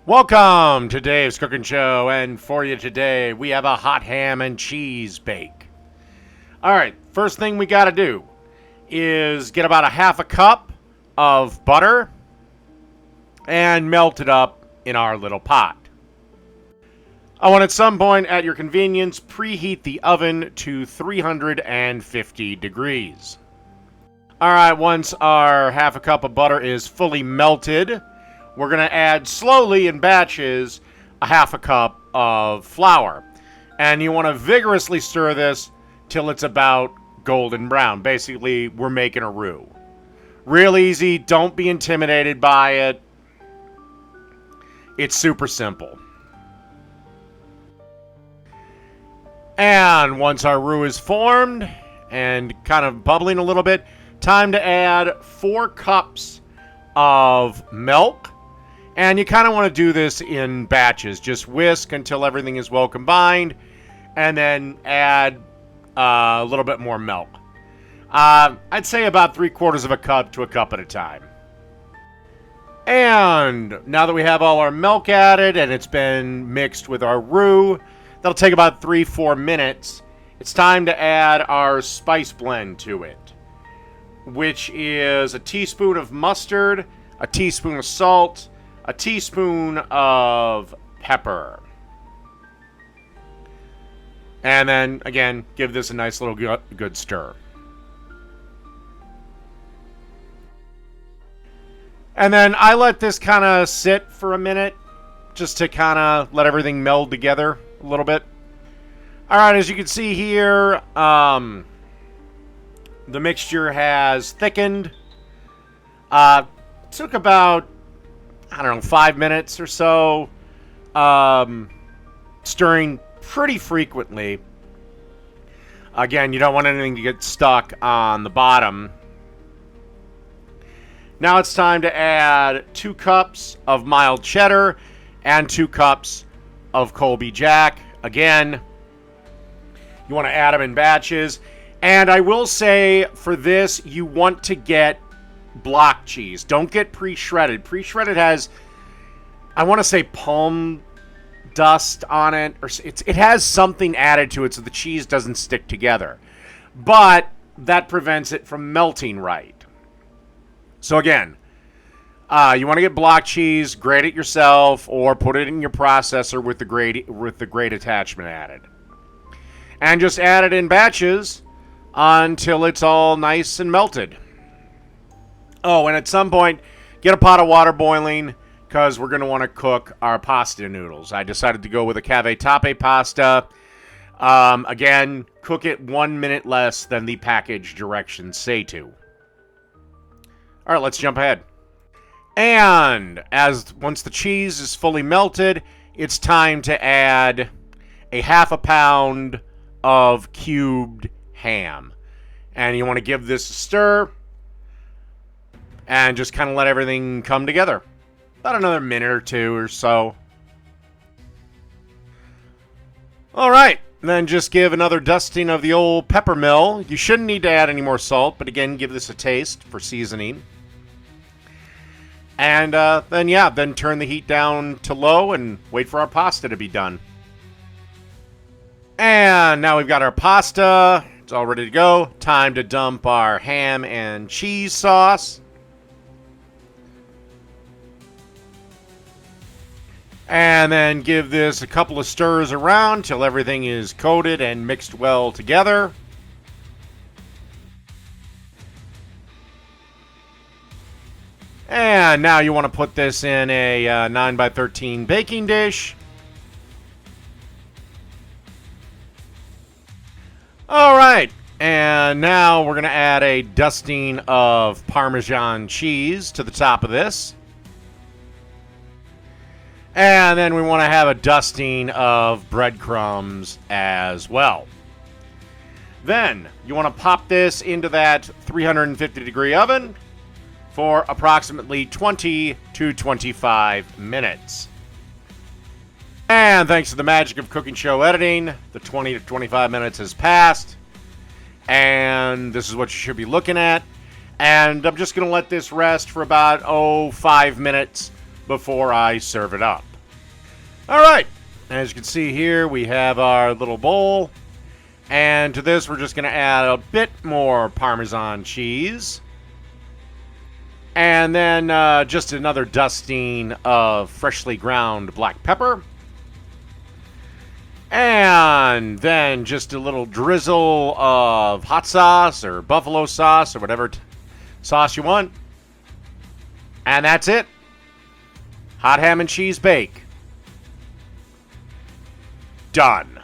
Welcome to Dave's Cooking Show, and for you today, we have a hot ham and cheese bake. Alright, first thing we gotta do is get about a half a cup of butter and melt it up in our little pot. I want at some point at your convenience, preheat the oven to 350 degrees. Alright, once our half a cup of butter is fully melted, we're going to add slowly in batches a half a cup of flour. And you want to vigorously stir this till it's about golden brown. Basically, we're making a roux. Real easy. Don't be intimidated by it. It's super simple. And once our roux is formed and kind of bubbling a little bit, time to add 4 cups of milk. And you kind of want to do this in batches. Just whisk until everything is well combined, and then add a little bit more milk. I'd say about 3/4 of a cup to a cup at a time. And now that we have all our milk added and it's been mixed with our roux, that'll take about 3-4 minutes. It's time to add our spice blend to it, which is a teaspoon of mustard, a teaspoon of salt, a teaspoon of pepper. And then, again, give this a nice little good stir. And then I let this kind of sit for a minute, just to kind of let everything meld together a little bit. Alright, as you can see here, the mixture has thickened. Took about 5 minutes or so, stirring pretty frequently. Again, you don't want anything to get stuck on the bottom. Now it's time to add 2 cups of mild cheddar and 2 cups of Colby Jack. Again, you want to add them in batches. And I will say, for this, you want to get block cheese. Don't get pre-shredded. Pre-shredded has, I want to say, palm dust on it, or it has something added to it so the cheese doesn't stick together. But that prevents it from melting right. So again, you want to get block cheese, grate it yourself, or put it in your processor with the grate attachment added. And just add it in batches until it's all nice and melted. Oh, and at some point, get a pot of water boiling, because we're going to want to cook our pasta noodles. I decided to go with a cavatappi pasta. Again, cook it 1 minute less than the package directions say to. All right, let's jump ahead. And once the cheese is fully melted, it's time to add a half a pound of cubed ham. And you want to give this a stir and just kind of let everything come together. About another minute or 2 or so. Alright, then just give another dusting of the old pepper mill. You shouldn't need to add any more salt, but again, give this a taste for seasoning. And then turn the heat down to low and wait for our pasta to be done. And now we've got our pasta. It's all ready to go. Time to dump our ham and cheese sauce. And then give this a couple of stirs around till everything is coated and mixed well together. And now you want to put this in a 9x13 baking dish. Alright, and now we're going to add a dusting of Parmesan cheese to the top of this. And then we want to have a dusting of breadcrumbs as well. Then you want to pop this into that 350 degree oven for approximately 20 to 25 minutes. And thanks to the magic of cooking show editing, the 20 to 25 minutes has passed. And this is what you should be looking at. And I'm just going to let this rest for about, 5 minutes before I serve it up. All right. As you can see here, we have our little bowl. And to this, we're just going to add a bit more Parmesan cheese. And then just another dusting of freshly ground black pepper. And then just a little drizzle of hot sauce or buffalo sauce or whatever sauce you want. And that's it. Hot ham and cheese bake. Done.